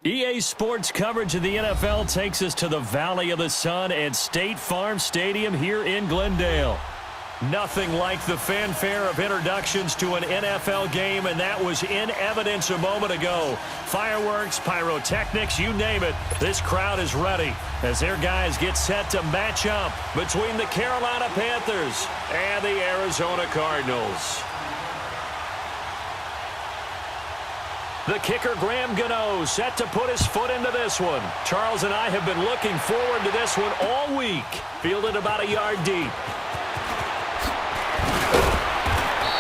EA Sports coverage of the NFL takes us to the Valley of the Sun and State Farm Stadium here in Glendale. Nothing like the fanfare of introductions to an NFL game, and that was in evidence a moment ago. Fireworks, pyrotechnics, you name it. This crowd is ready as their guys get set to match up between the Carolina Panthers and the Arizona Cardinals. The kicker, Graham Gano, set to put his foot into this one. Charles and I have been looking forward to this one all week. Fielded about a yard deep.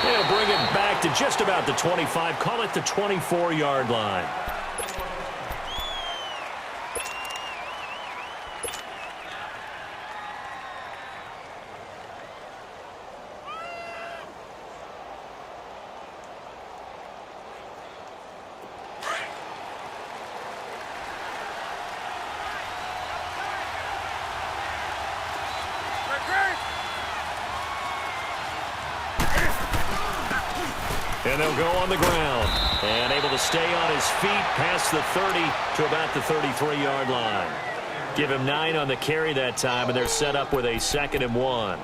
They'll bring it back to just about the 25, call it the 24-yard line. And they'll go on the ground. And able to stay on his feet past the 30 to about the 33-yard line. Give him 9 on the carry that time, and they're set up with a 2nd and 1.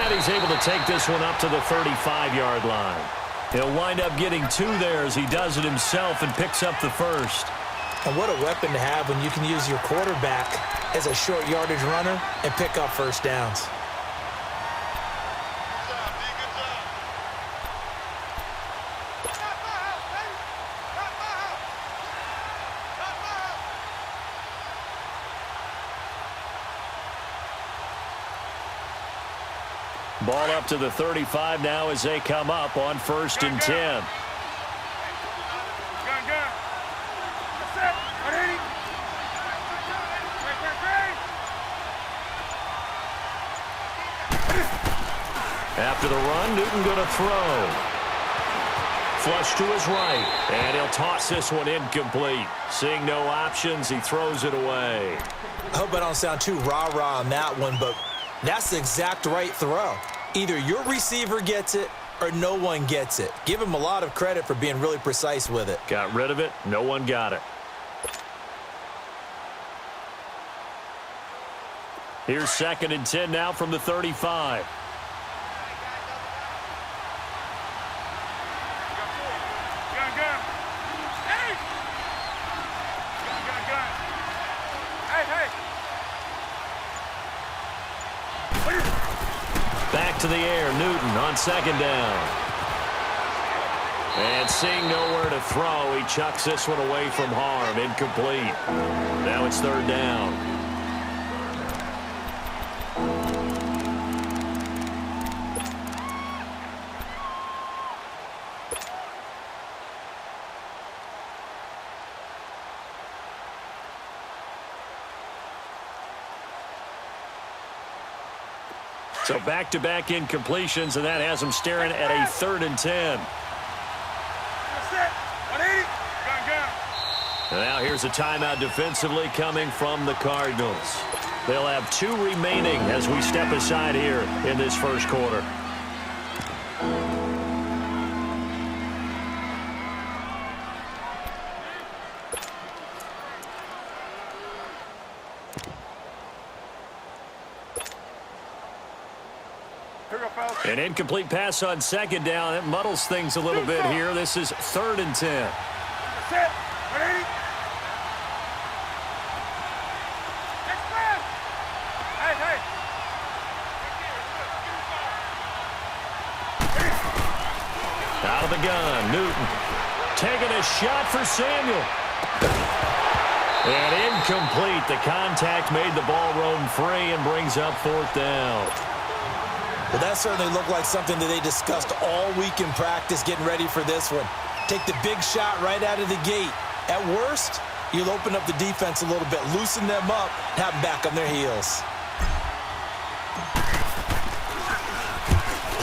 He's able to take this one up to the 35-yard line. He'll wind up getting 2 there as he does it himself and picks up the first. And what a weapon to have when you can use your quarterback as a short yardage runner and pick up first downs. Ball up to the 35 now as they come up on 1st and 10. After the run, Newton going to throw. Flush to his right, and he'll toss this one incomplete. Seeing no options, he throws it away. I hope I don't sound too rah-rah on that one, but that's the exact right throw. Either your receiver gets it or no one gets it. Give him a lot of credit for being really precise with it. Got rid of it. No one got it. Here's 2nd and 10 now from the 35. Back to the air, Newton on 2nd down. And seeing nowhere to throw, he chucks this one away from harm, incomplete. Now it's 3rd down. So back-to-back incompletions, and that has them staring at a 3rd and 10. And now here's a timeout defensively coming from the Cardinals. They'll have 2 remaining as we step aside here in this first quarter. An incomplete pass on 2nd down. It muddles things a little bit here. This is 3rd and 10. Out of the gun, Newton taking a shot for Samuel. And incomplete. The contact made the ball roam free and brings up 4th down. Well, that certainly looked like something that they discussed all week in practice getting ready for this one. Take the big shot right out of the gate. At worst, you'll open up the defense a little bit, loosen them up, have them back on their heels.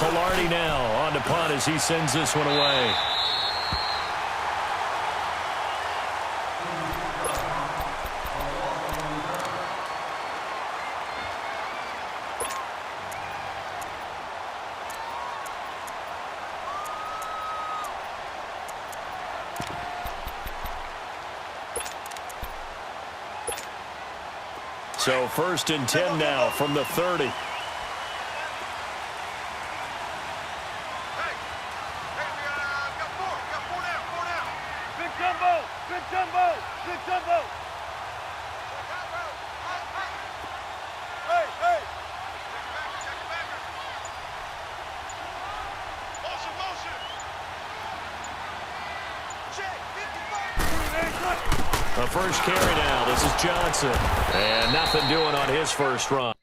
Palardy now on to punt as he sends this one away. So 1st and 10 now from the 30. A first carry now. This is Johnson. And nothing doing on his first run.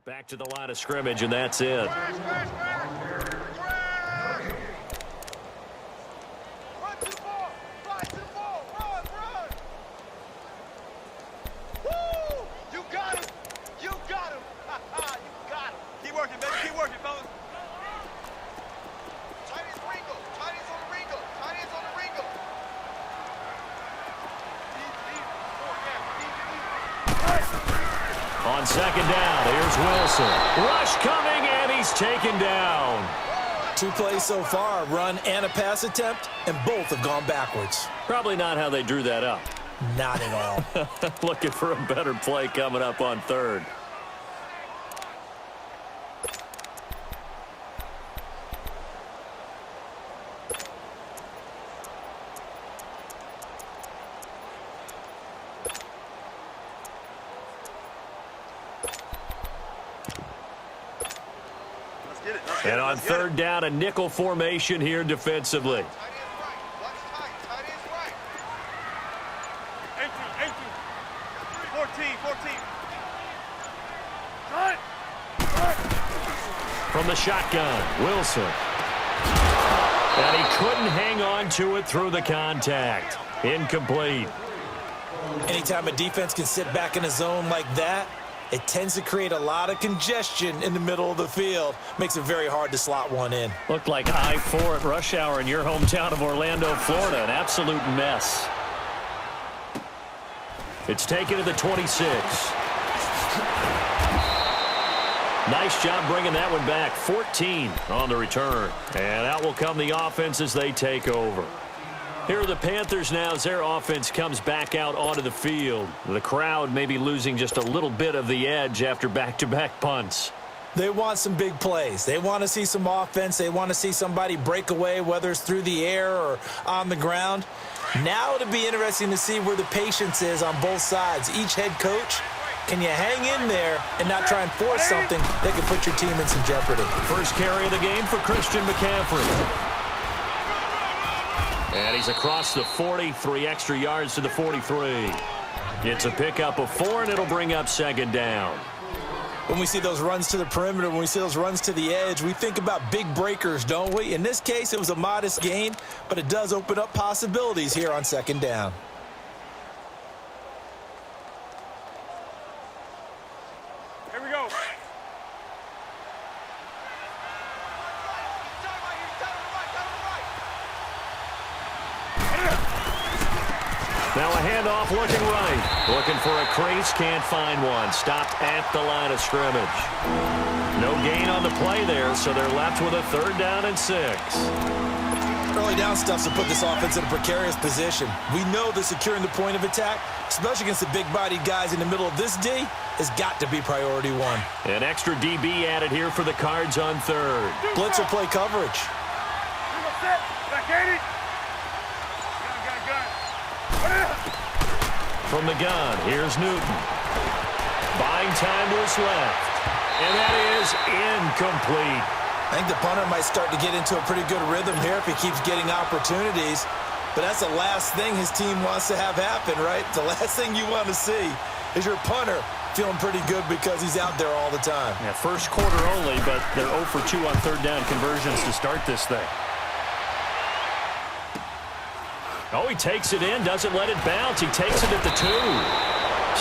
Back to the line of scrimmage, and that's it. On second down, here's Wilson. Rush coming, and he's taken down. 2 plays so far, a run and a pass attempt, and both have gone backwards. Probably not how they drew that up. Not at all. Looking for a better play coming up on 3rd. And on 3rd down, a nickel formation here defensively. From the shotgun, Wilson. And he couldn't hang on to it through the contact. Incomplete. Anytime a defense can sit back in a zone like that, it tends to create a lot of congestion in the middle of the field. Makes it very hard to slot one in. Looked like I-4 at rush hour in your hometown of Orlando, Florida. An absolute mess. It's taken to the 26. Nice job bringing that one back. 14 on the return. And out will come the offense as they take over. Here are the Panthers now as their offense comes back out onto the field. The crowd may be losing just a little bit of the edge after back-to-back punts. They want some big plays. They want to see some offense. They want to see somebody break away, whether it's through the air or on the ground. Now it'll be interesting to see where the patience is on both sides. Each head coach, can you hang in there and not try and force something that could put your team in some jeopardy? First carry of the game for Christian McCaffrey. And he's across the 40, 3 extra yards to the 43. It's a pickup of 4, and it'll bring up second down. When we see those runs to the perimeter, when we see those runs to the edge, we think about big breakers, don't we? In this case, it was a modest gain, but it does open up possibilities here on second down. Here we go. Now a handoff looking right. Looking for a crease, can't find one. Stopped at the line of scrimmage. No gain on the play there, so they're left with a 3rd down and 6. Early down stuff's to put this offense in a precarious position. We know that securing the point of attack, especially against the big-bodied guys in the middle of this D, has got to be priority 1. An extra DB added here for the Cards on 3rd. Blitz or play coverage. Back at it. From the gun, here's Newton. Buying time to his left. And that is incomplete. I think the punter might start to get into a pretty good rhythm here if he keeps getting opportunities. But that's the last thing his team wants to have happen, right? The last thing you want to see is your punter feeling pretty good because he's out there all the time. Yeah, first quarter only, but they're 0 for 2 on 3rd down conversions to start this thing. Oh, he takes it in, doesn't let it bounce. He takes it at the 2.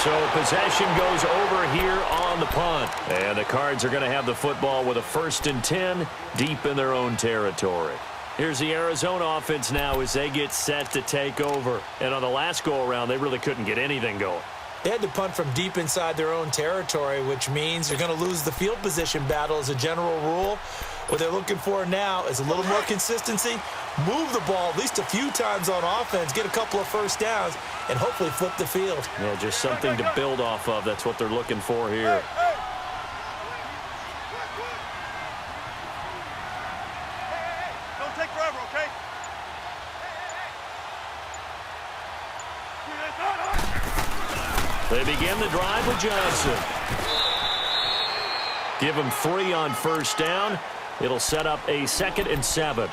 So possession goes over here on the punt. And the Cards are going to have the football with a 1st and 10 deep in their own territory. Here's the Arizona offense now as they get set to take over. And on the last go-around, they really couldn't get anything going. They had to punt from deep inside their own territory, which means they're going to lose the field position battle as a general rule. What they're looking for now is a little more consistency, move the ball at least a few times on offense, get a couple of 1st downs, and hopefully flip the field. Yeah, just something to build off of. That's what they're looking for here. Don't take forever, okay? They begin the drive with Johnson. Give him 3 on 1st down. It'll set up a 2nd and 7.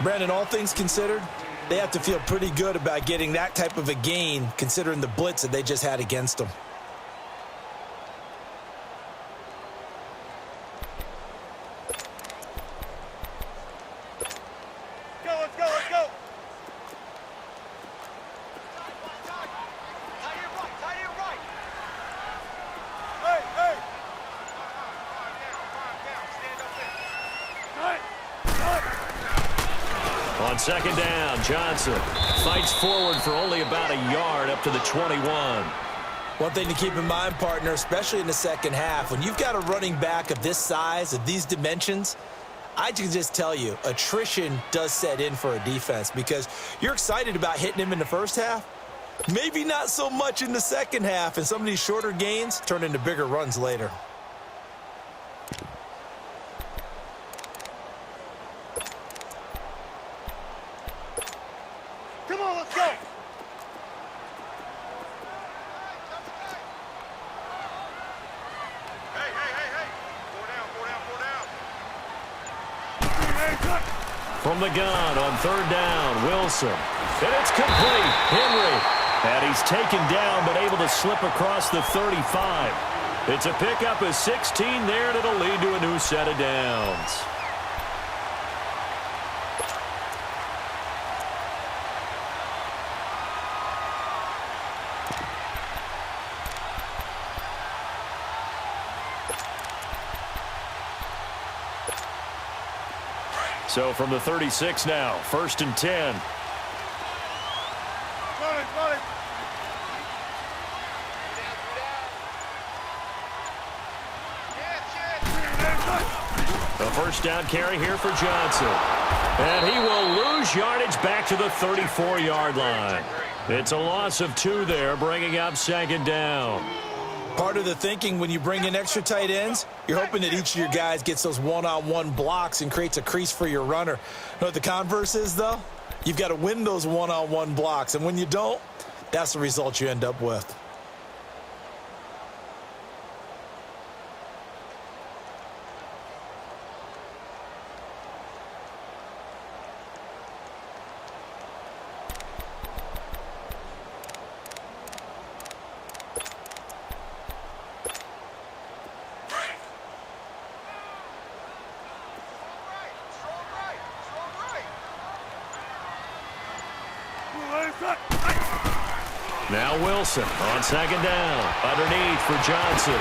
Brandon, all things considered, they have to feel pretty good about getting that type of a gain considering the blitz that they just had against them. Let's go. Tie it right. Hey. Stand up there. On 2nd down, Johnson fights forward for only about a yard up to the 21. One thing to keep in mind, partner, especially in the second half, when you've got a running back of this size, of these dimensions, I can just tell you, attrition does set in for a defense because you're excited about hitting him in the first half. Maybe not so much in the second half, and some of these shorter gains turn into bigger runs later. Come on, let's go. Hey. Four down. From the gun on 3rd down, Wilson. And it's complete. Henry. And he's taken down but able to slip across the 35. It's a pickup of 16 there, and it'll lead to a new set of downs. So from the 36 now, 1st and 10. Running. A first down carry here for Johnson. And he will lose yardage back to the 34-yard line. It's a loss of 2 there, bringing up 2nd down. Part of the thinking when you bring in extra tight ends, you're hoping that each of your guys gets those one-on-one blocks and creates a crease for your runner. You know what the converse is, though? You've got to win those one-on-one blocks, and when you don't, that's the result you end up with. Now Wilson on 2nd down. Underneath for Johnson.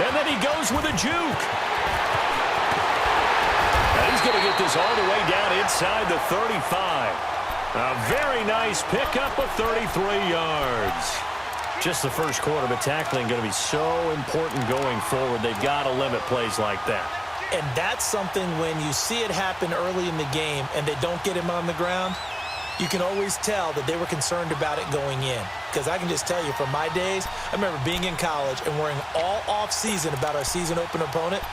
And then he goes with a juke. And he's going to get this all the way down inside the 35. A very nice pickup of 33 yards. Just the first quarter, but tackling going to be so important going forward. They've got to limit plays like that. And that's something when you see it happen early in the game and they don't get him on the ground, you can always tell that they were concerned about it going in. Because I can just tell you from my days, I remember being in college and worrying all off-season about our season open opponent,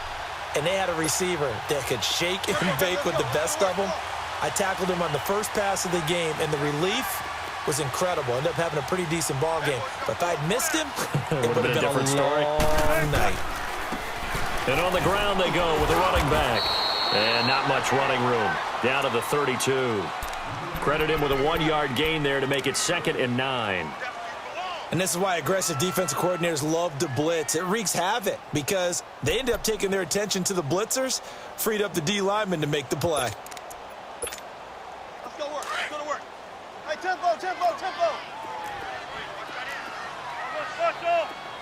and they had a receiver that could shake and bake with the best of them. I tackled him on the first pass of the game, and the relief was incredible. Ended up having a pretty decent ball game. But if I'd missed him, it would have been a different story. Long night. And on the ground they go with a running back. And not much running room. Down to the 32. Credit him with a 1-yard gain there to make it 2nd and 9. And this is why aggressive defensive coordinators love to blitz. It wreaks havoc because they end up taking their attention to the blitzers, freed up the D lineman to make the play. Let's go to work. Hey, tempo.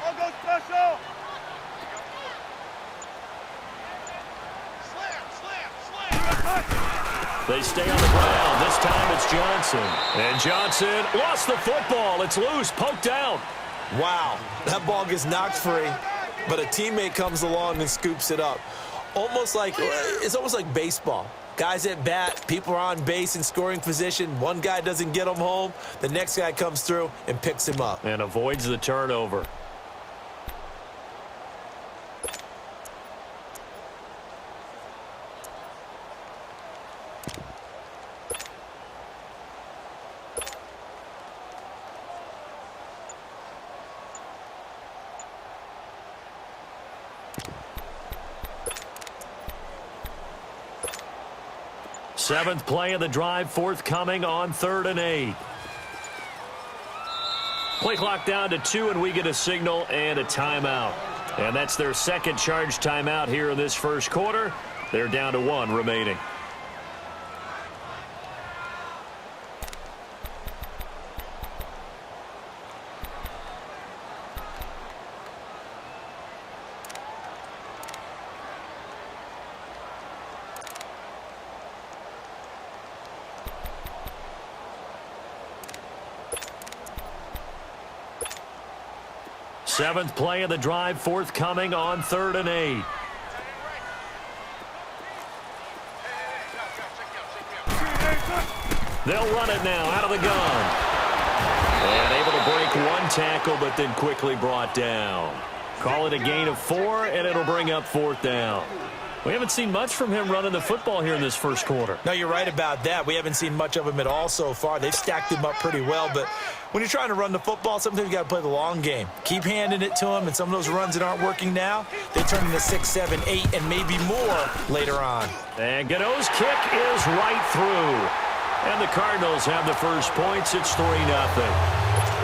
I'll go special. Slam. They stay on the ground. This time it's Johnson. And Johnson lost the football. It's loose, poked out. Wow, that ball gets knocked free, but a teammate comes along and scoops it up. It's almost like baseball. Guys at bat, people are on base in scoring position. One guy doesn't get him home. The next guy comes through and picks him up. And avoids the turnover. Seventh play of the drive forthcoming on 3rd and 8. Play clock down to 2, and we get a signal and a timeout. And that's their second charge timeout here in this first quarter. They're down to 1 remaining. Seventh play of the drive forthcoming on 3rd and 8. They'll run it now out of the gun. And able to break 1 tackle, but then quickly brought down. Call it a gain of 4, and it'll bring up 4th down. We haven't seen much from him running the football here in this first quarter. No, you're right about that. We haven't seen much of him at all so far. They've stacked him up pretty well, but when you're trying to run the football, sometimes you got to play the long game. Keep handing it to him, and some of those runs that aren't working now, they turn into 6, 7, 8, and maybe more later on. And Gano's kick is right through. And the Cardinals have the first points. It's 3-0.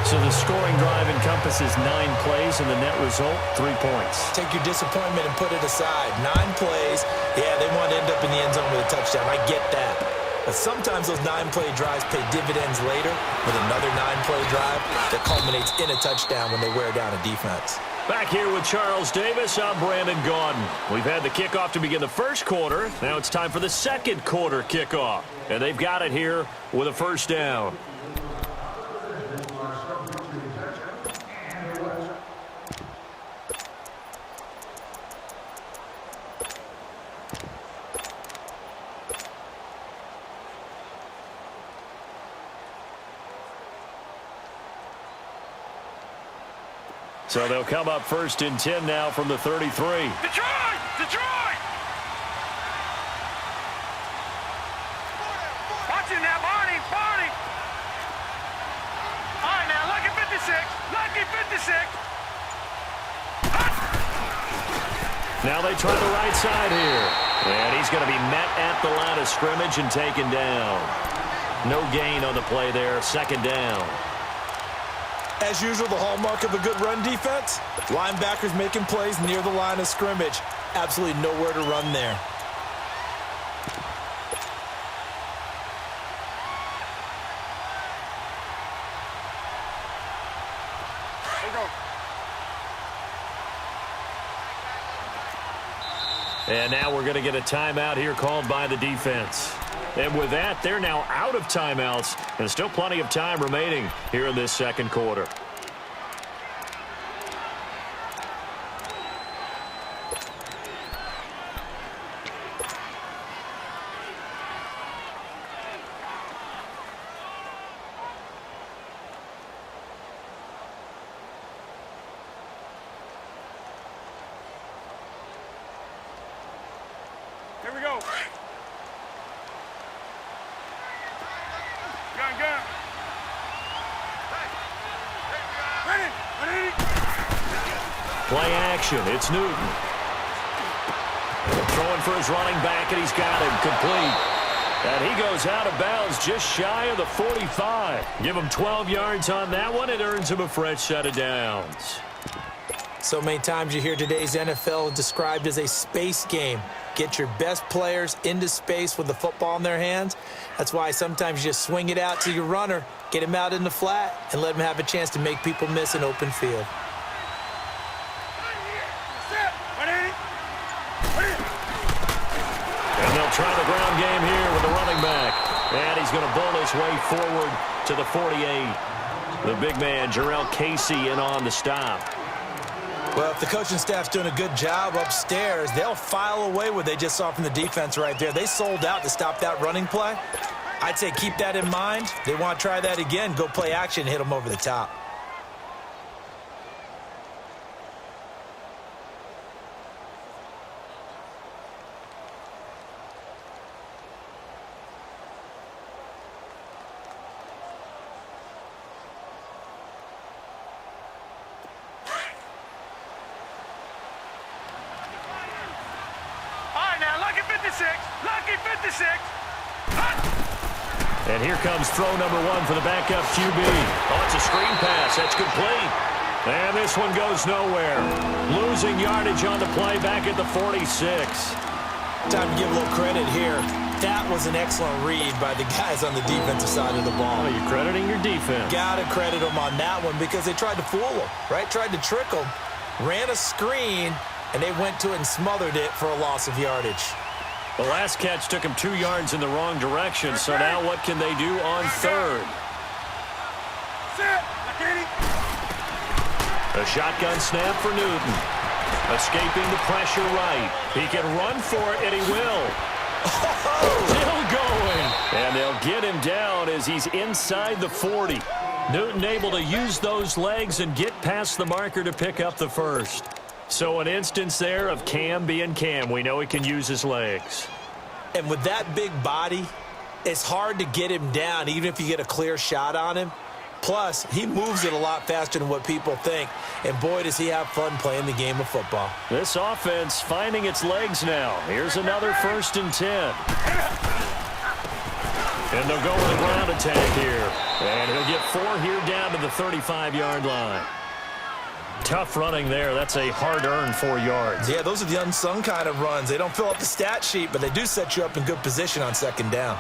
So the scoring drive encompasses 9 plays, and the net result, 3 points. Take your disappointment and put it aside. 9 plays. Yeah, they want to end up in the end zone with a touchdown. I get that. But sometimes those 9-play drives pay dividends later with another 9-play drive that culminates in a touchdown when they wear down a defense. Back here with Charles Davis, I'm Brandon Gaudin. We've had the kickoff to begin the first quarter. Now it's time for the second quarter kickoff. And they've got it here with a first down. So they'll come up first and 10 now from the 33. Detroit! Detroit! Watch it now, Barney! Barney! All right, now, lucky 56. Lucky 56. Now they try the right side here. And he's going to be met at the line of scrimmage and taken down. No gain on the play there. Second down. As usual, the hallmark of a good run defense, linebackers making plays near the line of scrimmage. Absolutely nowhere to run there. There you go. And now we're going to get a timeout here called by the defense. And with that, they're now out of timeouts, and still plenty of time remaining here in this second quarter. Here we go. Gun, gun. Ready, ready. Play action. It's Newton. Throwing for his running back, and he's got him complete. And he goes out of bounds just shy of the 45. Give him 12 yards on that one. It earns him a fresh set of downs. So many times you hear today's NFL described as a space game. Get your best players into space with the football in their hands. That's why sometimes you just swing it out to your runner, get him out in the flat, and let him have a chance to make people miss an open field. And they'll try the ground game here with the running back. And he's going to bull his way forward to the 48. The big man, Jarrell Casey, in on the stop. Well, if the coaching staff's doing a good job upstairs, they'll file away what they just saw from the defense right there. They sold out to stop that running play. I'd say keep that in mind. They want to try that again, go play action, hit them over the top. Lucky 56. And here comes throw number one for the backup QB. Oh, it's a screen pass. That's complete. And this one goes nowhere. Losing yardage on the play back at the 46. Time to give a little credit here. That was an excellent read by the guys on the defensive side of the ball. Oh, you're crediting your defense. Got to credit them on that one because they tried to fool them, right? Tried to trick them. Ran a screen, and they went to it and smothered it for a loss of yardage. The last catch took him 2 yards in the wrong direction, so now what can they do on third? A shotgun snap for Newton. Escaping the pressure right. He can run for it, and he will. Still going. And they'll get him down as he's inside the 40. Newton able to use those legs and get past the marker to pick up the first. So an instance there of Cam being Cam. We know he can use his legs. And with that big body, it's hard to get him down, even if you get a clear shot on him. Plus, he moves it a lot faster than what people think. And boy, does he have fun playing the game of football. This offense finding its legs now. Here's another 1st and 10. And they'll go with a ground attack here. And he'll get 4 here down to the 35-yard line. Tough running there. That's a hard-earned 4 yards. Yeah, those are the unsung kind of runs. They don't fill up the stat sheet, but they do set you up in good position on second down.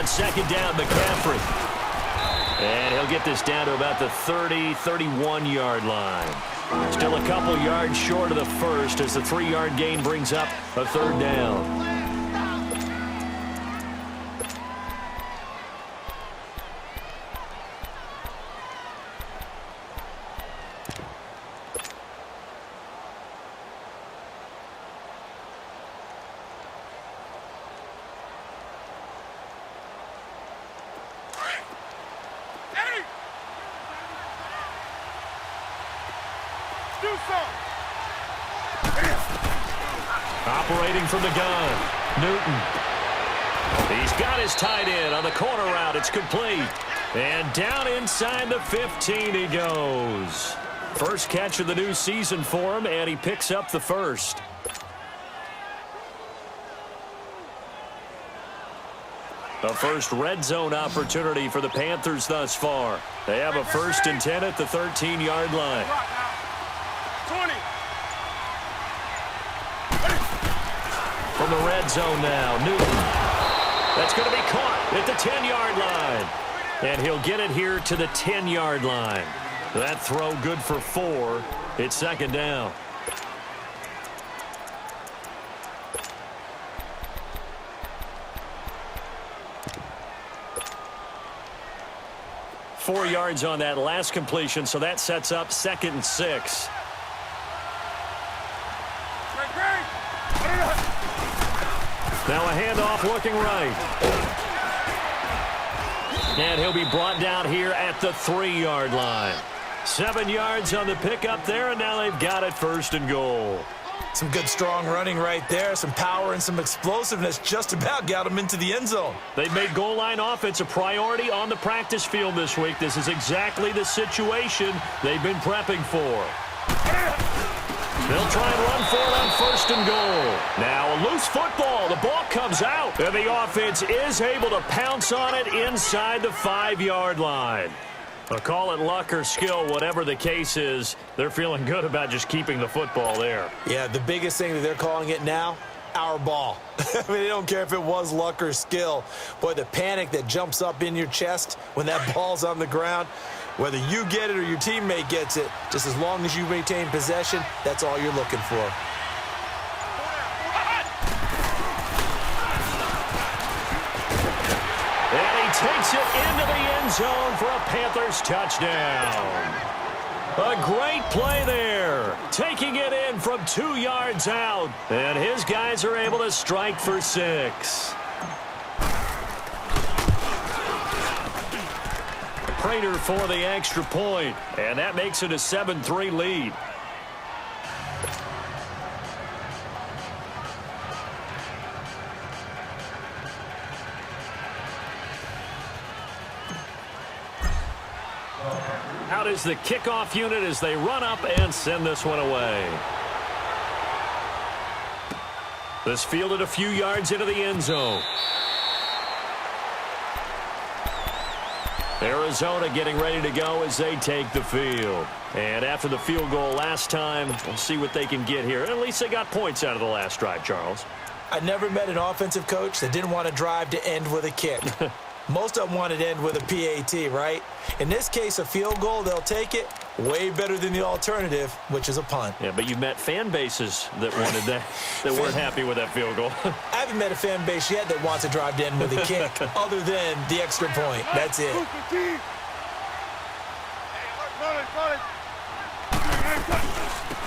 on second down, McCaffrey. And he'll get this down to about the 30, 31-yard line. Still a couple yards short of the first as the 3-yard gain brings up a third down. Operating from the gun, Newton. He's got his tight end on the corner route. It's complete. And down inside the 15 he goes. First catch of the new season for him, and he picks up the first. The first red zone opportunity for the Panthers thus far. They have a 1st and 10 at the 13-yard line. 20. From the red zone now, Newton. That's going to be caught at the 10-yard line. And he'll get it here to the 10-yard line. That throw good for 4. It's second down. Four yards on that last completion, so that sets up 2nd and 6. Now a handoff looking right. And he'll be brought down here at the 3-yard line. 7 yards on the pickup there, and now they've got it 1st and goal. Some good strong running right there. Some power and some explosiveness just about got him into the end zone. They've made goal line offense a priority on the practice field this week. This is exactly the situation they've been prepping for. They'll try and run for it on 1st and goal. Now a loose football. The ball comes out. And the offense is able to pounce on it inside the 5-yard line. I'll call it luck or skill, whatever the case is. They're feeling good about just keeping the football there. Yeah, the biggest thing that they're calling it now, our ball. I mean, they don't care if it was luck or skill. Boy, the panic that jumps up in your chest when that ball's on the ground, whether you get it or your teammate gets it, just as long as you maintain possession, that's all you're looking for. And he takes it into the end zone for a Panthers touchdown. A great play there. Taking it in from 2 yards out. And his guys are able to strike for 6. Prater for the extra point. And that makes it a 7-3 lead. Out is the kickoff unit as they run up and send this one away. This fielded a few yards into the end zone. Arizona getting ready to go as they take the field. And after the field goal last time, we'll see what they can get here. At least they got points out of the last drive, Charles. I never met an offensive coach that didn't want to drive to end with a kick. Most of them wanted to end with a PAT, right? In this case, a field goal, they'll take it. Way better than the alternative, which is a punt. Yeah, but you met fan bases that wanted that, that weren't happy with that field goal. I haven't met a fan base yet that wants to drive to end with a kick, other than the extra point. That's it.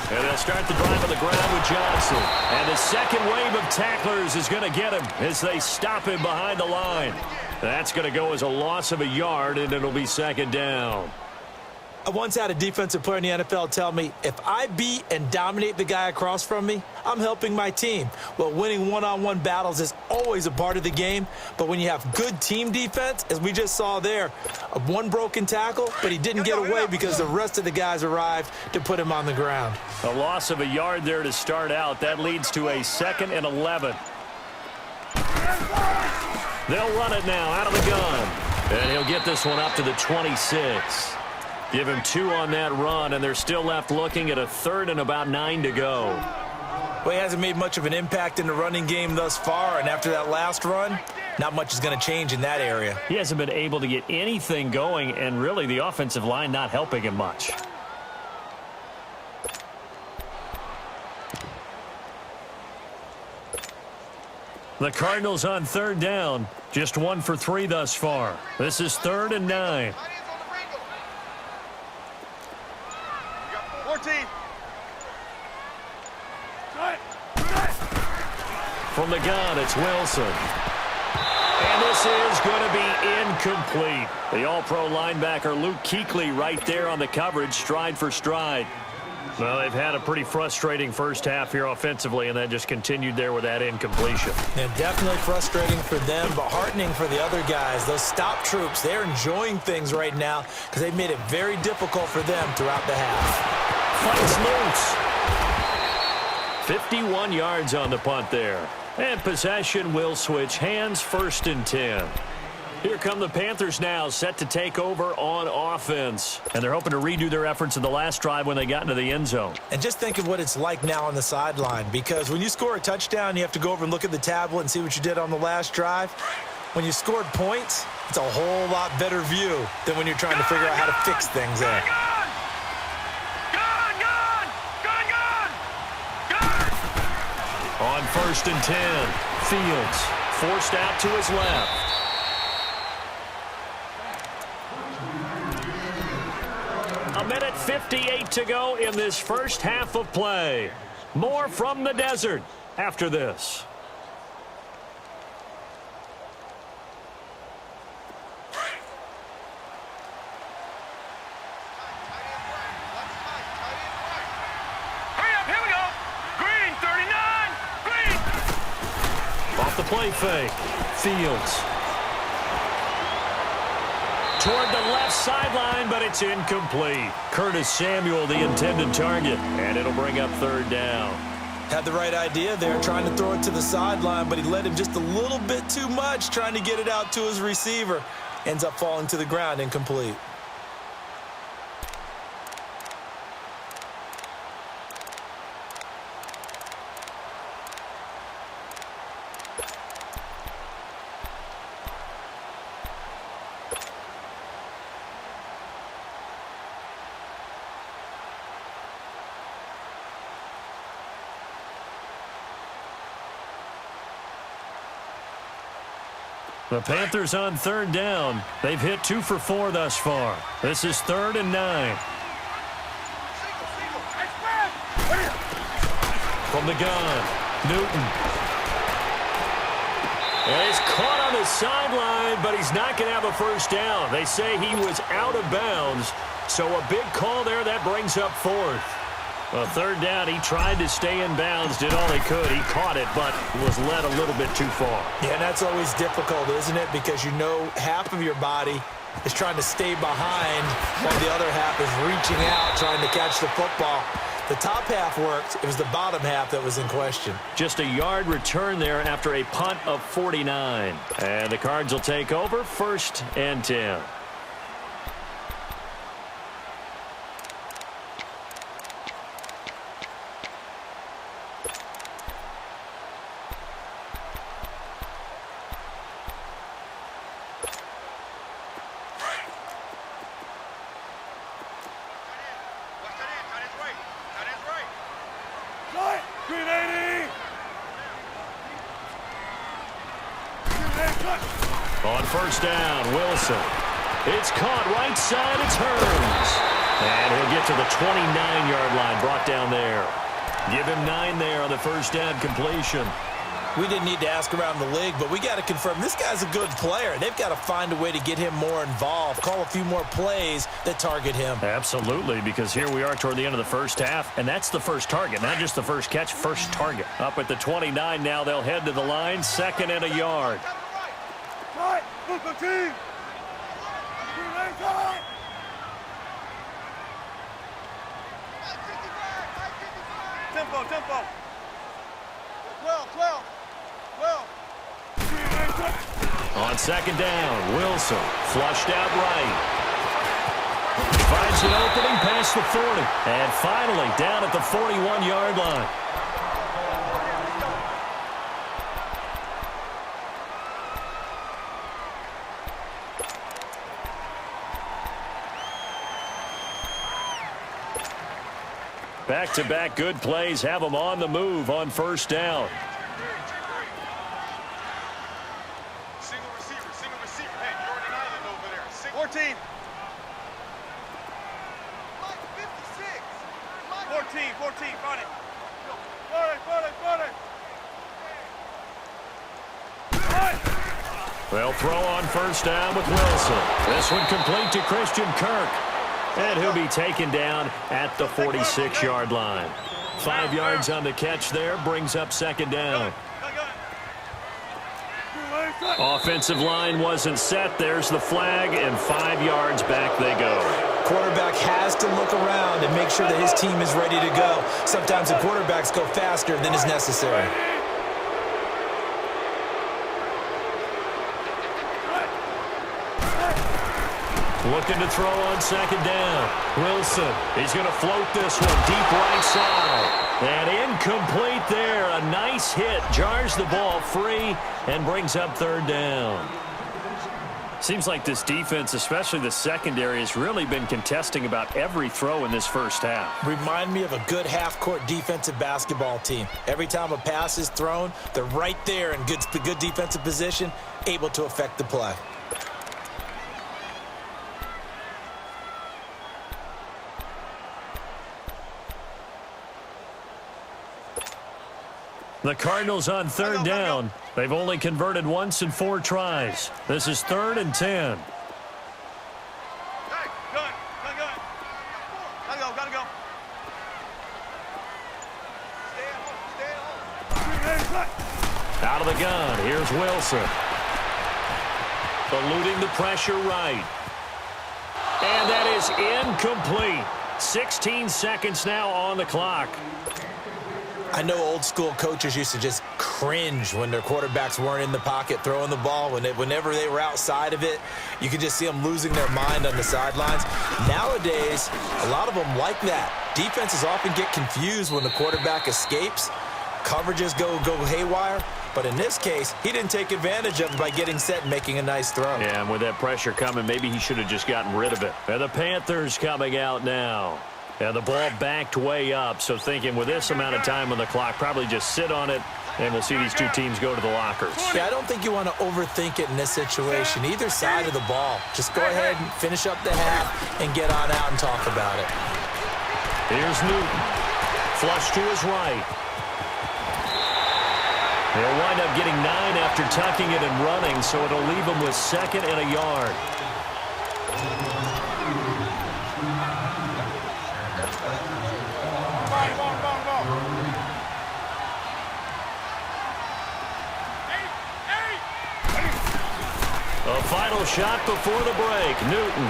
And they'll start the drive on the ground with Johnson. And the second wave of tacklers is going to get him as they stop him behind the line. That's going to go as a loss of a yard, and it'll be second down. I once had a defensive player in the NFL tell me, if I beat and dominate the guy across from me, I'm helping my team. Well, winning one-on-one battles is always a part of the game, but when you have good team defense, as we just saw there, one broken tackle, but he didn't get away because the rest of the guys arrived to put him on the ground. A loss of a yard there to start out. That leads to a 2nd and 11. They'll run it now out of the gun. And he'll get this one up to the 26. Give him 2 on that run, and they're still left looking at a 3rd and about 9 to go. Well, he hasn't made much of an impact in the running game thus far, and after that last run, not much is going to change in that area. He hasn't been able to get anything going, and really the offensive line not helping him much. The Cardinals on third down. Just 1 for 3 thus far. This is 3rd and 9. 14. From the gun, it's Wilson. And this is going to be incomplete. The all-pro linebacker Luke Kuechly right there on the coverage, stride for stride. Well, they've had a pretty frustrating first half here offensively, and then just continued there with that incompletion. And definitely frustrating for them, but heartening for the other guys. Those stop troops, they're enjoying things right now because they've made it very difficult for them throughout the half. Fights loose. 51 yards on the punt there. And possession will switch hands, 1st and 10. Here come the Panthers now, set to take over on offense. And they're hoping to redo their efforts in the last drive when they got into the end zone. And just think of what it's like now on the sideline, because when you score a touchdown, you have to go over and look at the tablet and see what you did on the last drive. When you scored points, it's a whole lot better view than when you're trying to figure out how to fix things there. On 1st and 10, Fields forced out to his left. A minute 58 to go in this first half of play. More from the desert after this. Off the play fake. Fields. Toward the left sideline, but it's incomplete. Curtis Samuel, the intended target, and it'll bring up 3rd down. Had the right idea there, trying to throw it to the sideline, but he led him just a little bit too much, trying to get it out to his receiver. Ends up falling to the ground, incomplete. The Panthers on 3rd down. They've hit 2 for 4 thus far. This is 3rd and 9. From the gun, Newton. And he's caught on the sideline, but he's not going to have a first down. They say he was out of bounds, so a big call there. That brings up 4th. Well, 3rd down, he tried to stay in bounds, did all he could. He caught it, but was led a little bit too far. Yeah, and that's always difficult, isn't it? Because you know half of your body is trying to stay behind while the other half is reaching out, trying to catch the football. The top half worked. It was the bottom half that was in question. Just a yard return there after a punt of 49. And the Cards will take over, 1st and 10. On 1st down, Wilson. It's caught right side. It's Hearns. And he'll get to the 29-yard line, brought down there. Give him 9 there on the 1st down completion. We didn't need to ask around the league, but we got to confirm this guy's a good player. They've got to find a way to get him more involved, call a few more plays that target him. Absolutely, because here we are toward the end of the first half, and that's the first target, not just the first catch, first target. Up at the 29 now, they'll head to the line, 2nd and a yard. Tempo. 12. On 2nd down, Wilson flushed out right. Finds an opening past the 40. And finally down at the 41-yard line. Back-to-back good plays have them on the move on first down. Single receiver. Hey, you're on an island over there. 14. 14, got it. Got it. They'll throw on first down with Wilson. This one complete to Christian Kirk. And he'll be taken down at the 46-yard line. 5 yards on the catch there, brings up second down. Offensive line wasn't set. There's the flag, and 5 yards back they go. Quarterback has to look around and make sure that his team is ready to go. Sometimes the quarterbacks go faster than is necessary. Looking to throw on second down. Wilson, he's going to float this one deep right side. And incomplete there. A nice hit. Jars the ball free and brings up third down. Seems like this defense, especially the secondary, has really been contesting about every throw in this first half. Remind me of a good half-court defensive basketball team. Every time a pass is thrown, they're right there in good defensive position, able to affect the play. The Cardinals on third down. They've only converted once in 4 tries. This is 3rd and 10. Hey, gun. Gotta go. Stay at home. Out of the gun, here's Wilson. Eluding the pressure right. And that is incomplete. 16 seconds now on the clock. I know old school coaches used to just cringe when their quarterbacks weren't in the pocket throwing the ball. Whenever they were outside of it, you could just see them losing their mind on the sidelines. Nowadays, a lot of them like that. Defenses often get confused when the quarterback escapes. Coverages go haywire. But in this case, he didn't take advantage of it by getting set and making a nice throw. Yeah, and with that pressure coming, maybe he should have just gotten rid of it. And the Panthers coming out now. And the ball backed way up, so thinking with this amount of time on the clock, probably just sit on it, and we'll see these two teams go to the lockers. Yeah, I don't think you want to overthink it in this situation. Either side of the ball. Just go ahead and finish up the half and get on out and talk about it. Here's Newton. Flush to his right. They'll wind up getting 9 after tucking it and running, so it'll leave them with 2nd and a yard. A final shot before the break. Newton.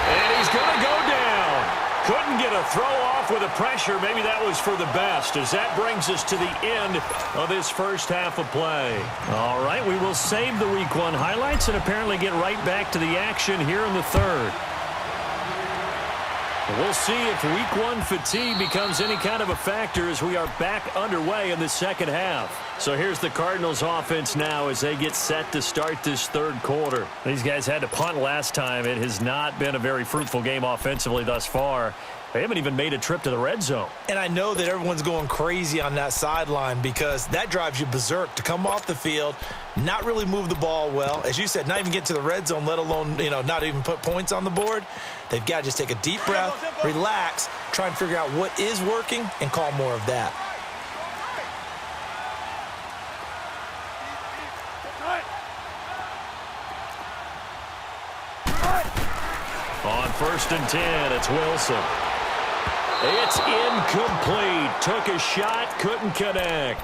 And he's going to go down. Couldn't get a throw off with the pressure. Maybe that was for the best, as that brings us to the end of this first half of play. All right, we will save the Week 1 highlights and apparently get right back to the action here in the third. We'll see if Week 1 fatigue becomes any kind of a factor as we are back underway in the second half. So here's the Cardinals offense now as they get set to start this third quarter. These guys had to punt last time. It has not been a very fruitful game offensively thus far. They haven't even made a trip to the red zone. And I know that everyone's going crazy on that sideline because that drives you berserk to come off the field, not really move the ball well. As you said, not even get to the red zone, let alone, not even put points on the board. They've got to just take a deep breath, relax, try and figure out what is working, and call more of that. On 1st and 10, it's Wilson. It's incomplete. Took a shot, couldn't connect.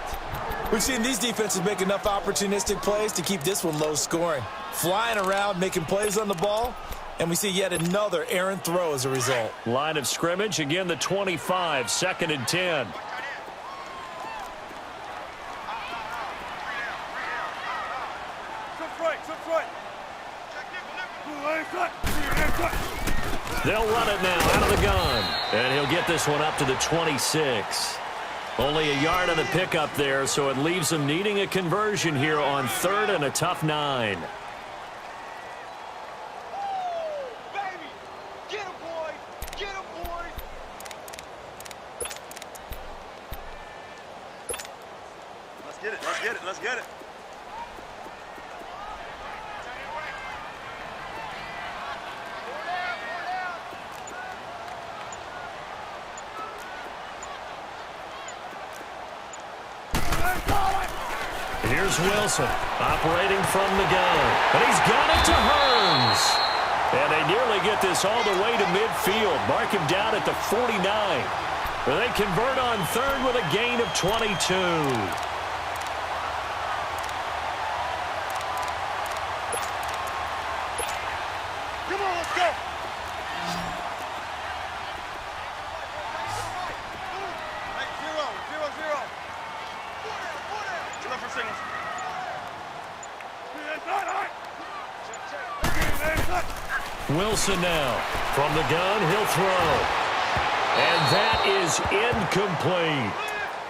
We've seen these defenses make enough opportunistic plays to keep this one low scoring. Flying around, making plays on the ball, and we see yet another errant throw as a result. Line of scrimmage, again the 25, 2nd and 10. They'll run it now out of the gun. And he'll get this one up to the 26. Only a yard on the pickup there, so it leaves him needing a conversion here on 3rd and a tough 9. Let's get it. Here's Wilson operating from the gun. And he's got it to Hearns. And they nearly get this all the way to midfield. Mark him down at the 49. But they convert on third with a gain of 22. Come on, let's go. Hey, 0-0-0. Look for signals. Wilson now from the gun. He'll throw. And that is incomplete.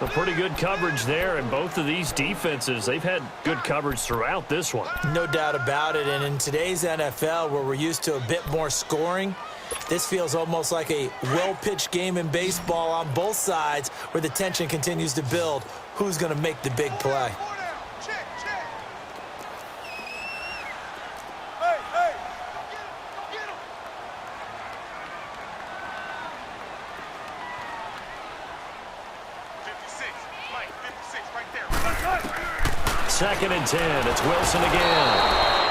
A pretty good coverage there, and both of these defenses, they've had good coverage throughout this one. No doubt about it, and in today's NFL, where we're used to a bit more scoring, this feels almost like a well-pitched game in baseball on both sides where the tension continues to build. Who's going to make the big play? Check. Hey, hey. Go get him. 56. Mike, 56 right there. Second and 10. It's Wilson again.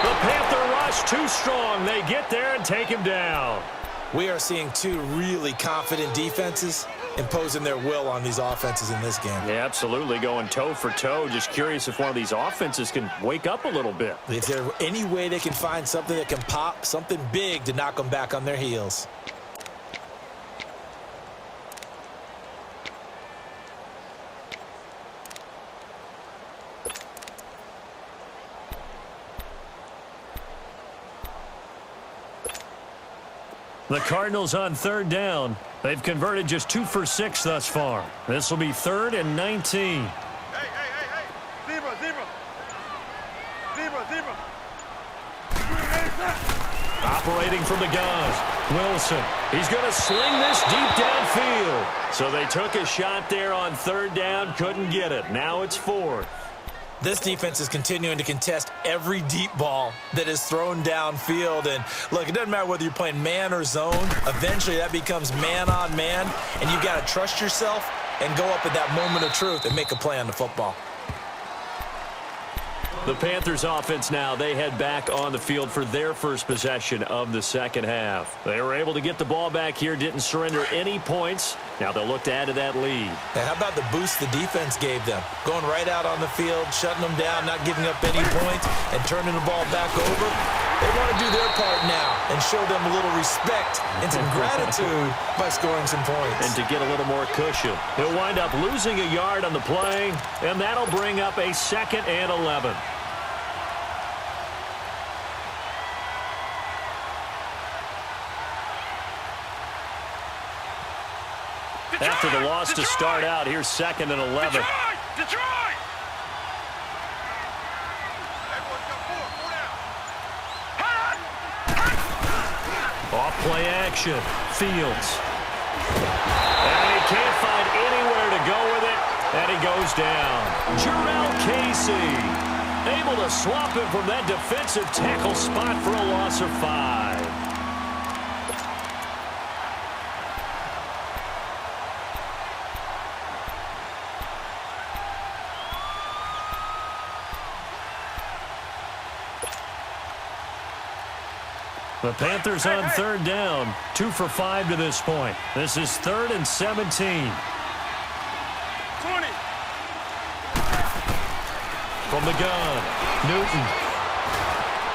The Panther rush too strong. They get there and take him down. We are seeing two really confident defenses imposing their will on these offenses in this game. Yeah, absolutely, going toe for toe. Just curious if one of these offenses can wake up a little bit. If there's any way they can find something that can pop, something big to knock them back on their heels. The Cardinals on third down. They've converted just 2 for 6 thus far. This will be 3rd and 19. Hey. Zebra. Operating from the gun. Wilson. He's going to sling this deep downfield. So they took a shot there on third down. Couldn't get it. Now it's 4th. This defense is continuing to contest every deep ball that is thrown downfield. And look, it doesn't matter whether you're playing man or zone. Eventually that becomes man on man, and you've got to trust yourself and go up at that moment of truth and make a play on the football. The Panthers offense now, they head back on the field for their first possession of the second half. They were able to get the ball back here, didn't surrender any points. Now they'll look to add to that lead. And how about the boost the defense gave them? Going right out on the field, shutting them down, not giving up any points, and turning the ball back over. They want to do their part now and show them a little respect and some gratitude by scoring some points. And to get a little more cushion. He'll wind up losing a yard on the play, and that'll bring up a 2nd and 11. After the loss to start out, here's 2nd and 11. Detroit! Off play action. Fields. And he can't find anywhere to go with it. And he goes down. Jarrell Casey able to swap him from that defensive tackle spot for a loss of 5. The Panthers on third down, 2 for 5 to this point. This is 3rd and 17. 20. From the gun, Newton.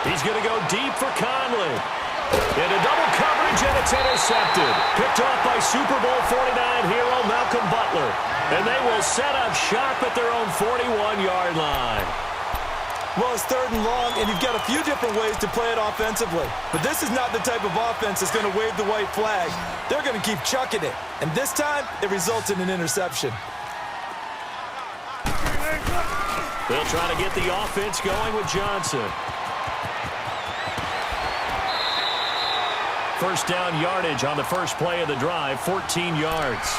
He's going to go deep for Conley. Into double coverage, and it's intercepted. Picked off by Super Bowl 49 hero Malcolm Butler. And they will set up shop at their own 41-yard line. Well, it's 3rd and long, and you've got a few different ways to play it offensively. But this is not the type of offense that's going to wave the white flag. They're going to keep chucking it. And this time, it results in an interception. They'll try to get the offense going with Johnson. First down yardage on the first play of the drive, 14 yards.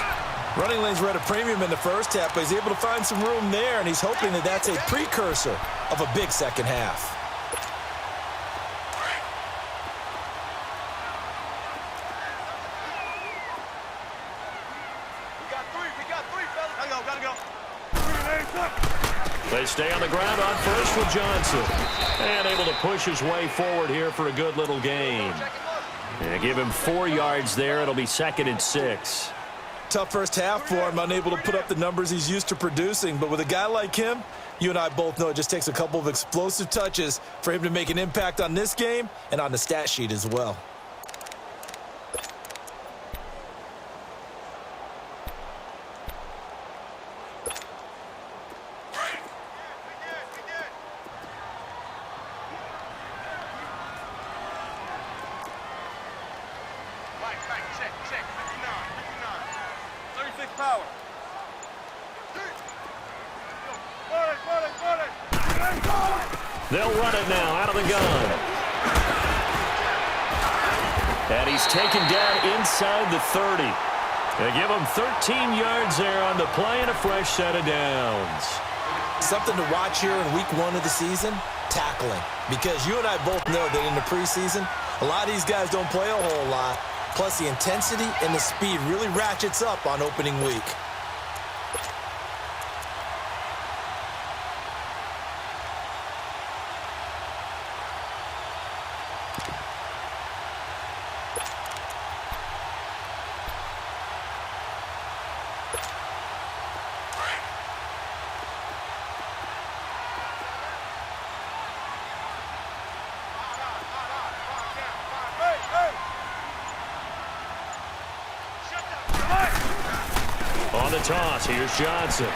Running lanes were at a premium in the first half, but he's able to find some room there, and he's hoping that that's a precursor of a big second half. We got three, fellas. Gotta go. They stay on the ground on first with Johnson. And able to push his way forward here for a good little gain. And give him 4 yards there. It'll be 2nd and 6. Tough first half for him, unable to put up the numbers he's used to producing. But with a guy like him, you and I both know it just takes a couple of explosive touches for him to make an impact on this game and on the stat sheet as well. Check. 36 power. They'll run it now out of the gun. And he's taken down inside the 30. They give him 13 yards there on the play and a fresh set of downs. Something to watch here in week 1 of the season, tackling. Because you and I both know that in the preseason, a lot of these guys don't play a whole lot. Plus, the intensity and the speed really ratchets up on opening week. On the toss, here's Johnson.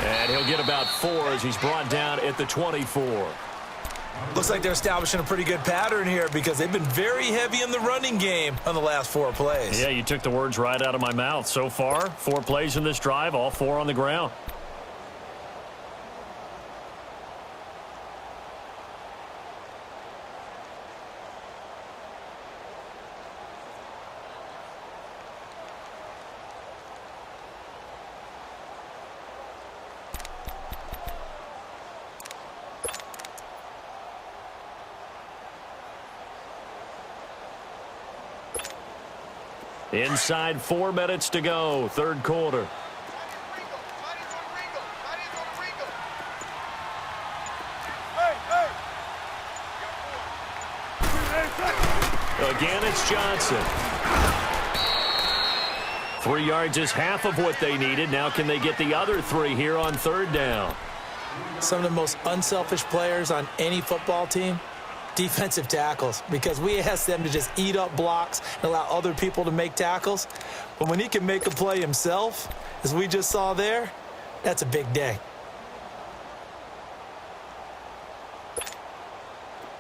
And he'll get about 4 as he's brought down at the 24. Looks like they're establishing a pretty good pattern here because they've been very heavy in the running game on the last 4 plays. Yeah, you took the words right out of my mouth. So far, 4 plays in this drive, all 4 on the ground. Inside 4 minutes to go, 3rd quarter. Again, it's Johnson. 3 yards is half of what they needed. Now can they get the other 3 here on 3rd down? Some of the most unselfish players on any football team, defensive tackles, because we ask them to just eat up blocks and allow other people to make tackles. But when he can make a play himself, as we just saw there, that's a big day.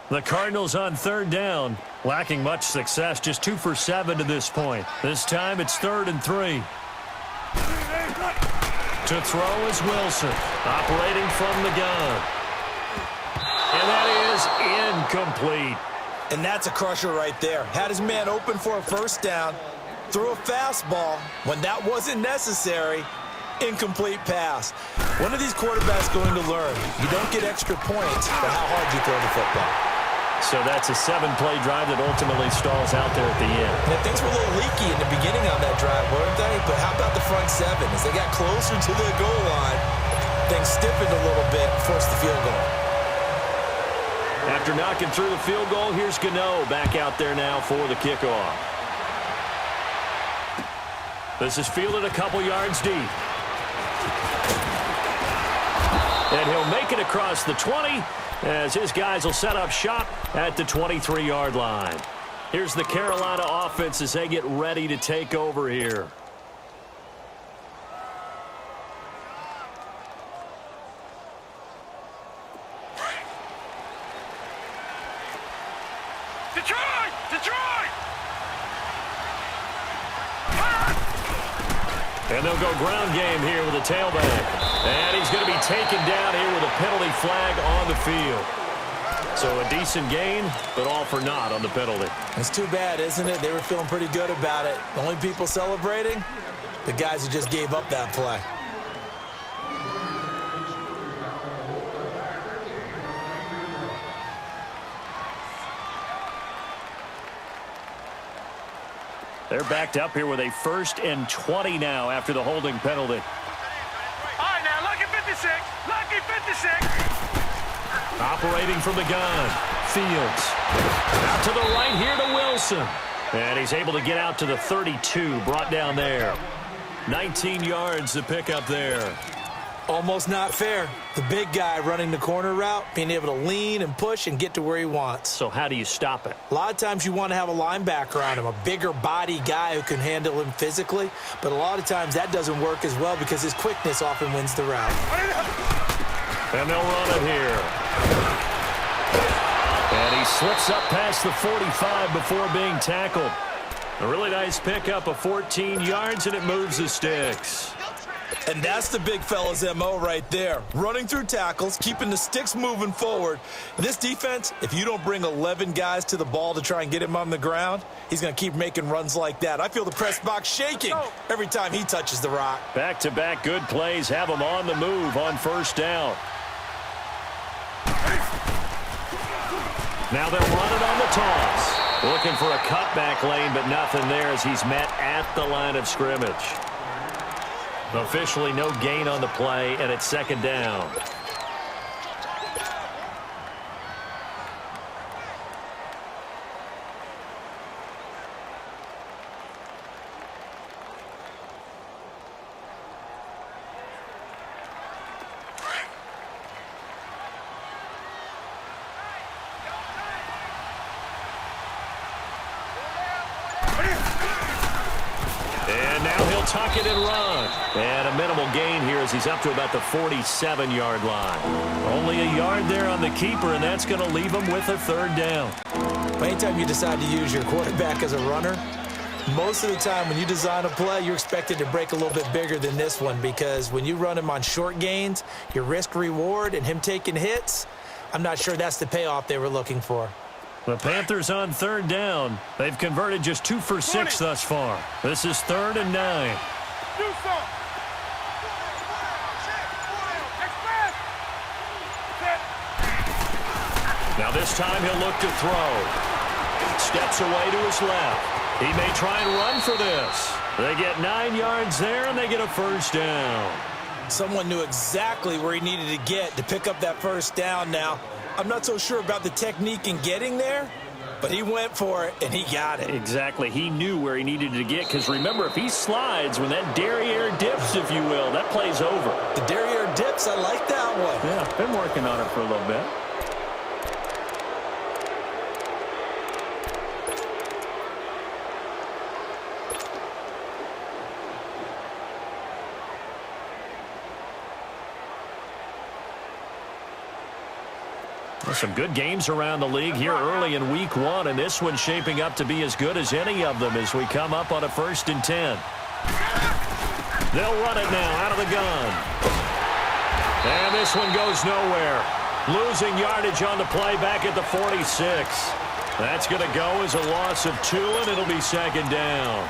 The Cardinals on 3rd down, lacking much success, just 2 for 7 to this point. This time it's 3rd and 3. To throw is Wilson, operating from the gun. And that is incomplete. And that's a crusher right there. Had his man open for a first down, threw a fastball when that wasn't necessary. Incomplete pass. When are these quarterbacks going to learn? You don't get extra points for how hard you throw the football. So that's a 7-play drive that ultimately stalls out there at the end. And things were a little leaky in the beginning on that drive, weren't they? But how about the front 7? As they got closer to the goal line, things stiffened a little bit, forced the field goal. After knocking through the field goal, here's Gano back out there now for the kickoff. This is fielded a couple yards deep. And he'll make it across the 20 as his guys will set up shop at the 23-yard line. Here's the Carolina offense as they get ready to take over here. And they'll go ground game here with a tailback. And he's going to be taken down here with a penalty flag on the field. So a decent gain, but all for naught on the penalty. It's too bad, isn't it? They were feeling pretty good about it. The only people celebrating, the guys who just gave up that play. They're backed up here with a 1st and 20 now after the holding penalty. All right, now, lucky 56. Lucky 56. Operating from the gun. Fields. Out to the right here to Wilson. And he's able to get out to the 32, brought down there. 19 yards to pick up there. Almost not fair. The big guy running the corner route, being able to lean and push and get to where he wants. So how do you stop it? A lot of times you want to have a linebacker on him, a bigger body guy who can handle him physically. But a lot of times that doesn't work as well because his quickness often wins the route. And they'll run it here. And he slips up past the 45 before being tackled. A really nice pickup of 14 yards, and it moves the sticks. And that's the big fella's MO right there. Running through tackles, keeping the sticks moving forward. This defense, if you don't bring 11 guys to the ball to try and get him on the ground, he's going to keep making runs like that. I feel the press box shaking every time he touches the rock. Back-to-back good plays have him on the move on 1st down. Now they'll run it on the toss. Looking for a cutback lane, but nothing there as he's met at the line of scrimmage. Officially no gain on the play, and it's 2nd down. And now he'll tuck it and run. And a minimal gain here as he's up to about the 47-yard line. Only a yard there on the keeper, and that's going to leave him with a 3rd down. Anytime you decide to use your quarterback as a runner, most of the time when you design a play, you're expected to break a little bit bigger than this one because when you run him on short gains, your risk-reward and him taking hits, I'm not sure that's the payoff they were looking for. The Panthers on 3rd down. They've converted just 2 for 6 thus far. This is 3rd and 9. Do something. Now this time he'll look to throw. Steps away to his left. He may try and run for this. They get 9 yards there, and they get a 1st down. Someone knew exactly where he needed to get to pick up that 1st down now. I'm not so sure about the technique in getting there, but he went for it, and he got it. Exactly. He knew where he needed to get, because remember, if he slides, when that derriere dips, if you will, that play's over. The derriere dips, I like that one. Yeah, been working on it for a little bit. Some good games around the league here early in week 1, and this one's shaping up to be as good as any of them as we come up on a 1st and 10. They'll run it now out of the gun. And this one goes nowhere. Losing yardage on the play back at the 46. That's going to go as a loss of 2, and it'll be 2nd down.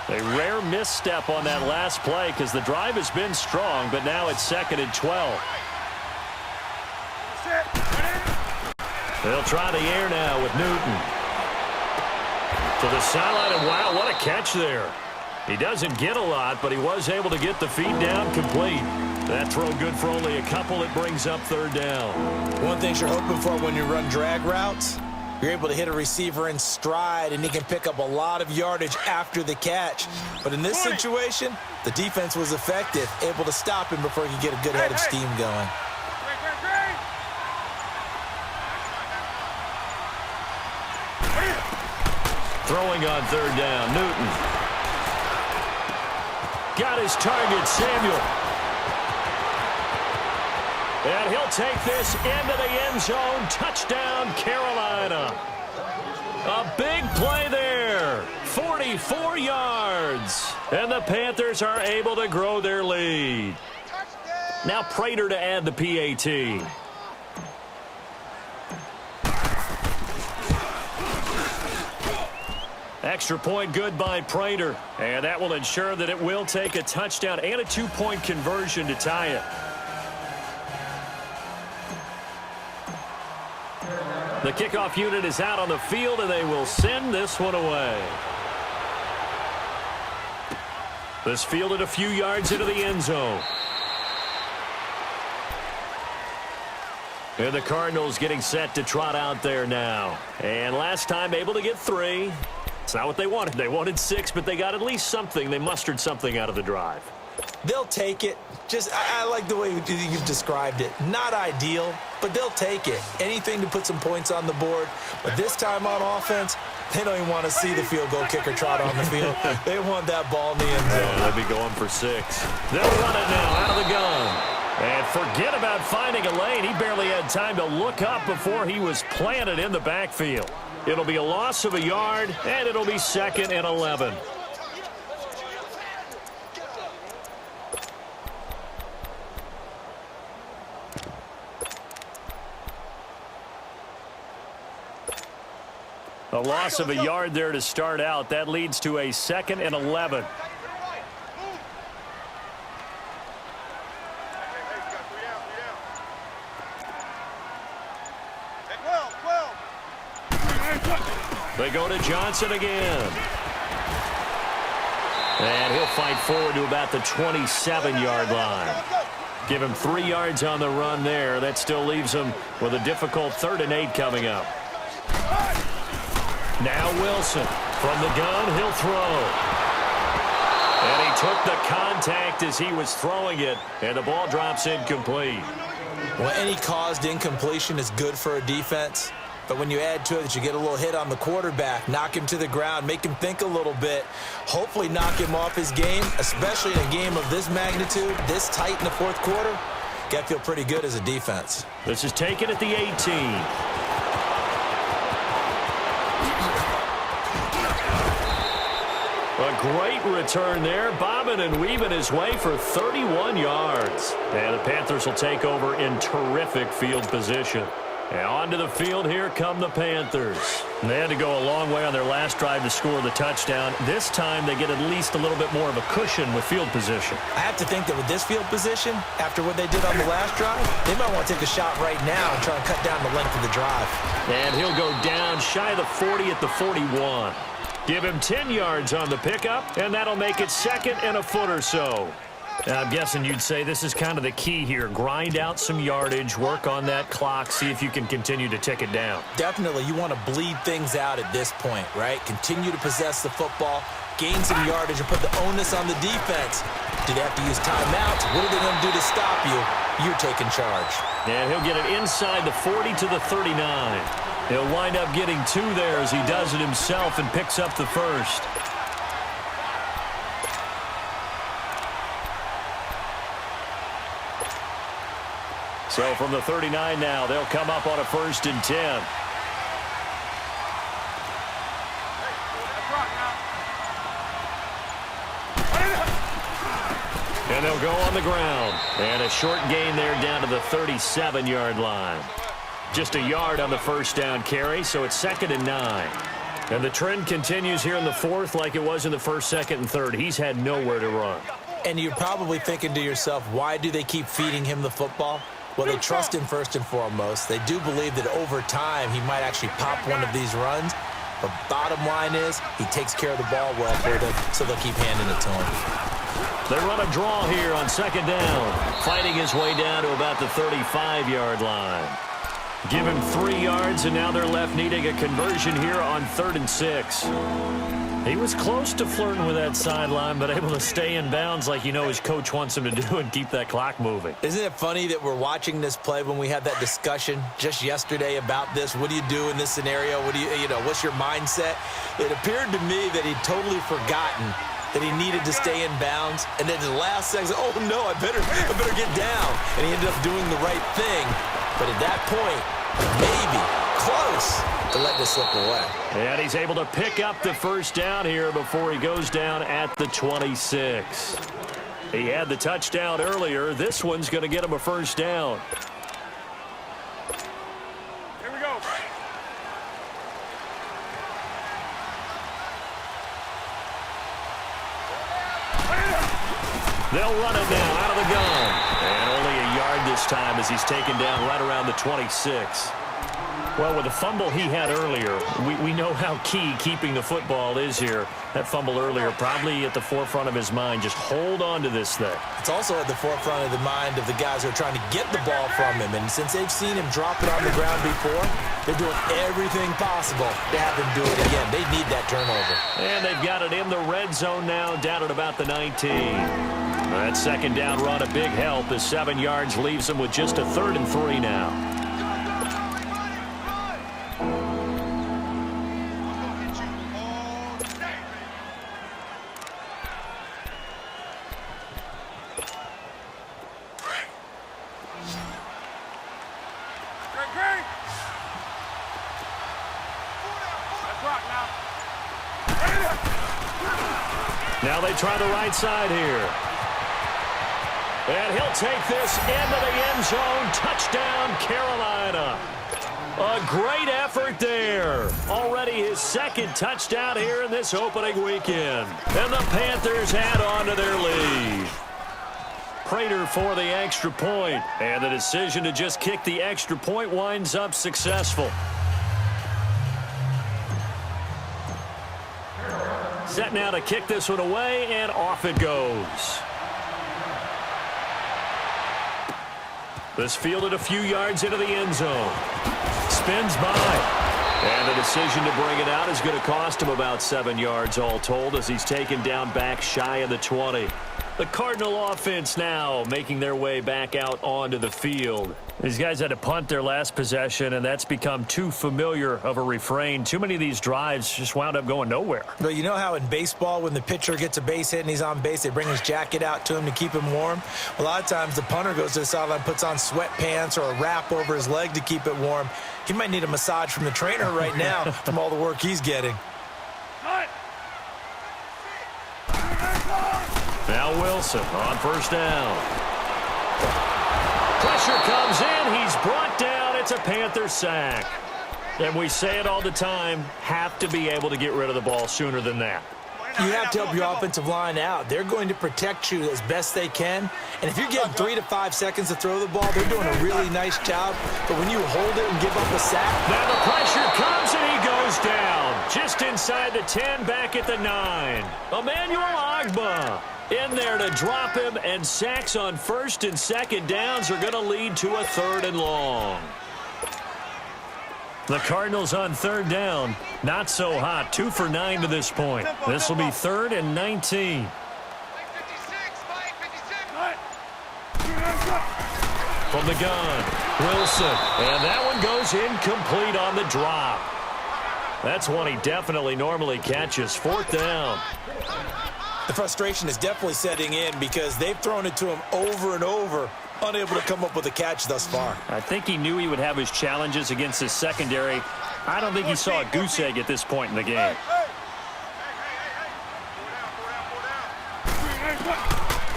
A rare misstep on that last play because the drive has been strong, but now it's 2nd and 12. They'll try the air now with Newton. To the sideline, and wow, what a catch there. He doesn't get a lot, but he was able to get the feed down complete. That throw good for only a couple. It brings up 3rd down. One thing you're hoping for when you run drag routes, you're able to hit a receiver in stride, and he can pick up a lot of yardage after the catch. But in this situation, the defense was effective, able to stop him before he could get a good head of steam going. Throwing on 3rd down, Newton. Got his target, Samuel. And he'll take this into the end zone. Touchdown, Carolina. A big play there. 44 yards. And the Panthers are able to grow their lead. Touchdown! Now Prater to add the PAT. Extra point good by Prater. And that will ensure that it will take a touchdown and a 2-point conversion to tie it. The kickoff unit is out on the field, and they will send this one away. This fielded a few yards into the end zone. And the Cardinals getting set to trot out there now. And last time able to get 3. It's not what they wanted. They wanted 6, but they got at least something. They mustered something out of the drive. They'll take it. I like the way you've described it. Not ideal, but they'll take it. Anything to put some points on the board. But this time on offense, they don't even want to see the field goal kicker trot on the field. They want that ball in the end zone. They'll be going for 6. They'll run it now out of the gun. And forget about finding a lane. He barely had time to look up before he was planted in the backfield. It'll be a loss of a yard, and it'll be 2nd and 11. A loss of a yard there to start out. That leads to a 2nd and 11. They go to Johnson again. And he'll fight forward to about the 27-yard line. Give him 3 yards on the run there. That still leaves him with a difficult 3rd and 8 coming up. Now Wilson from the gun. He'll throw. And he took the contact as he was throwing it. And the ball drops incomplete. Well, any caused incompletion is good for a defense. But when you add to it that you get a little hit on the quarterback, knock him to the ground, make him think a little bit, hopefully knock him off his game, especially in a game of this magnitude, this tight in the 4th quarter, got to feel pretty good as a defense. This is taken at the 18. A great return there, bobbing and weaving his way for 31 yards. And the Panthers will take over in terrific field position. And onto the field, here come the Panthers. And they had to go a long way on their last drive to score the touchdown. This time they get at least a little bit more of a cushion with field position. I have to think that with this field position, after what they did on the last drive, they might want to take a shot right now and try and cut down the length of the drive. And he'll go down shy of the 40 at the 41. Give him 10 yards on the pickup, and that'll make it 2nd and a foot or so. I'm guessing you'd say this is kind of the key here. Grind out some yardage, work on that clock, see if you can continue to tick it down. Definitely. You want to bleed things out at this point, right? Continue to possess the football, gain some yardage, and put the onus on the defense. Do they have to use timeouts? What are they going to do to stop you? You're taking charge. And he'll get it inside the 40 to the 39. He'll wind up getting 2 there as he does it himself and picks up the 1st. So from the 39 now, they'll come up on a 1st and 10. And they'll go on the ground. And a short gain there down to the 37-yard line. Just a yard on the 1st down carry, so it's 2nd and 9. And the trend continues here in the 4th like it was in the 1st, 2nd, and 3rd. He's had nowhere to run. And you're probably thinking to yourself, why do they keep feeding him the football? Well, they trust him first and foremost. They do believe that over time he might actually pop one of these runs. But bottom line is he takes care of the ball well for them, so they'll keep handing it to him. They run a draw here on 2nd down, fighting his way down to about the 35-yard line. Give him 3 yards, and now they're left needing a conversion here on 3rd and 6. He was close to flirting with that sideline, but able to stay in bounds like you know his coach wants him to do and keep that clock moving. Isn't it funny that we're watching this play when we had that discussion just yesterday about this? What do you do in this scenario? What's your mindset? It appeared to me that he'd totally forgotten that he needed to stay in bounds, and then the last second, oh no, I better get down. And he ended up doing the right thing. But at that point, maybe close to let this slip away. And he's able to pick up the 1st down here before he goes down at the 26. He had the touchdown earlier. This one's going to get him a first down. Here we go. They'll run it now out of the gun. And only a yard this time as he's taken down right around the 26. Well, with the fumble he had earlier, we know how key keeping the football is here. That fumble earlier probably at the forefront of his mind. Just hold on to this thing. It's also at the forefront of the mind of the guys who are trying to get the ball from him. And since they've seen him drop it on the ground before, they're doing everything possible to have him do it again. They need that turnover. And they've got it in the red zone now, down at about the 19. That second down run, a big help as 7 yards leaves them with just a 3rd and 3 now. Now they try the right side here. And he'll take this into the end zone. Touchdown, Carolina. A great effort there. Already his 2nd touchdown here in this opening weekend. And the Panthers add on to their lead. Prater for the extra point. And the decision to just kick the extra point winds up successful. Set now to kick this one away, and off it goes. This fielded a few yards into the end zone. Spins by. And the decision to bring it out is going to cost him about 7 yards all told as he's taken down back shy of the 20. The Cardinal offense now making their way back out onto the field. These guys had to punt their last possession, and that's become too familiar of a refrain. Too many of these drives just wound up going nowhere. But you know how in baseball when the pitcher gets a base hit and he's on base, they bring his jacket out to him to keep him warm? A lot of times the punter goes to the sideline, puts on sweatpants or a wrap over his leg to keep it warm. He might need a massage from the trainer right now from all the work he's getting. Now Wilson on first down. Pressure comes in. He's brought down. It's a Panther sack. And we say it all the time, have to be able to get rid of the ball sooner than that. You have to help your offensive line out. They're going to protect you as best they can. And if you're getting 3 to 5 seconds to throw the ball, they're doing a really nice job. But when you hold it and give up a sack. Now the pressure comes and he goes down. Just inside the 10, back at the 9. Emmanuel Ogbah in there to drop him, and sacks on 1st and 2nd downs are going to lead to a 3rd and long. The Cardinals on 3rd down. Not so hot. 2 for 9 to this point. This will be 3rd and 19. From the gun, Wilson. And that one goes incomplete on the drop. That's one he definitely normally catches. 4th down. The frustration is definitely setting in because they've thrown it to him over and over, unable to come up with a catch thus far. I think he knew he would have his challenges against his secondary. I don't think he saw a goose egg at this point in the game.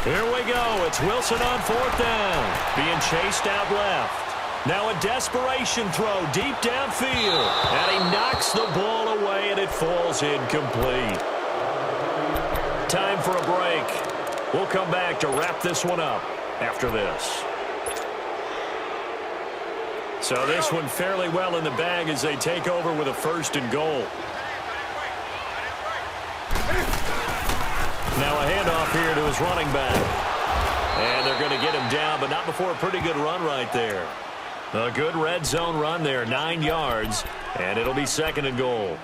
Here we go. It's Wilson on 4th down. Being chased out left. Now a desperation throw deep downfield. And he knocks the ball away, and it falls incomplete. Time for a break. We'll come back to wrap this one up after this. So this one fairly well in the bag as they take over with a 1st and goal. Now a handoff here to his running back. And they're going to get him down, but not before a pretty good run right there. A good red zone run there, 9 yards, and it'll be 2nd and goal.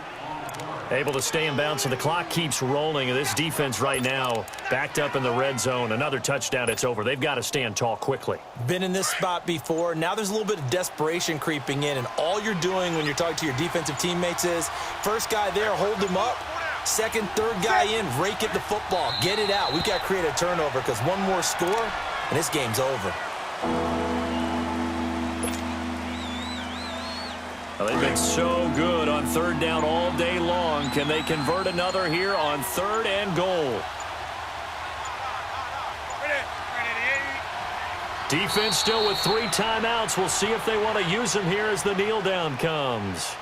Able to stay in bounds, so the clock keeps rolling. And this defense right now backed up in the red zone. Another touchdown, it's over. They've got to stand tall quickly. Been in this spot before. Now there's a little bit of desperation creeping in, and all you're doing when you're talking to your defensive teammates is first guy there, hold him up. 2nd, 3rd guy in, rake at the football. Get it out. We've got to create a turnover because one more score, and this game's over. Well, they've been so good on 3rd down all day long. Can they convert another here on 3rd and goal? Defense still with 3 timeouts. We'll see if they want to use them here as the kneel down comes.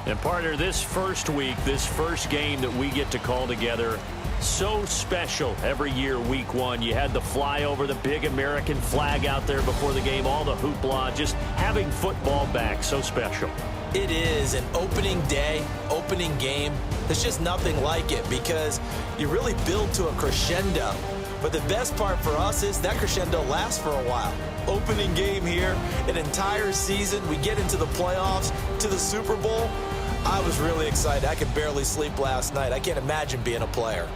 And partner, this first week, this first game that we get to call together, so special every year, week 1. You had the flyover, the big American flag out there before the game, all the hoopla, just having football back, so special. It is an opening day, opening game. There's just nothing like it because you really build to a crescendo. But the best part for us is that crescendo lasts for a while. Opening game here, an entire season. We get into the playoffs, to the Super Bowl. I was really excited. I could barely sleep last night. I can't imagine being a player.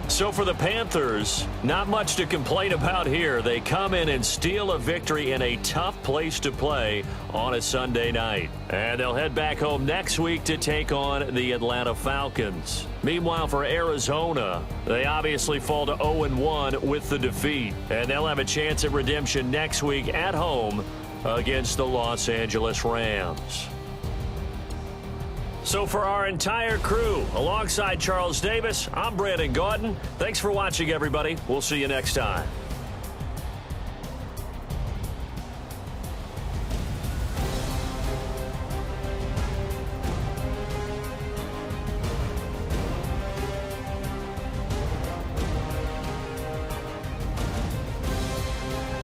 So for the Panthers, not much to complain about here. They come in and steal a victory in a tough place to play on a Sunday night. And they'll head back home next week to take on the Atlanta Falcons. Meanwhile, for Arizona, they obviously fall to 0-1 with the defeat. And they'll have a chance at redemption next week at home against the Los Angeles Rams. So for our entire crew, alongside Charles Davis, I'm Brandon Gautin. Thanks for watching, everybody. We'll see you next time.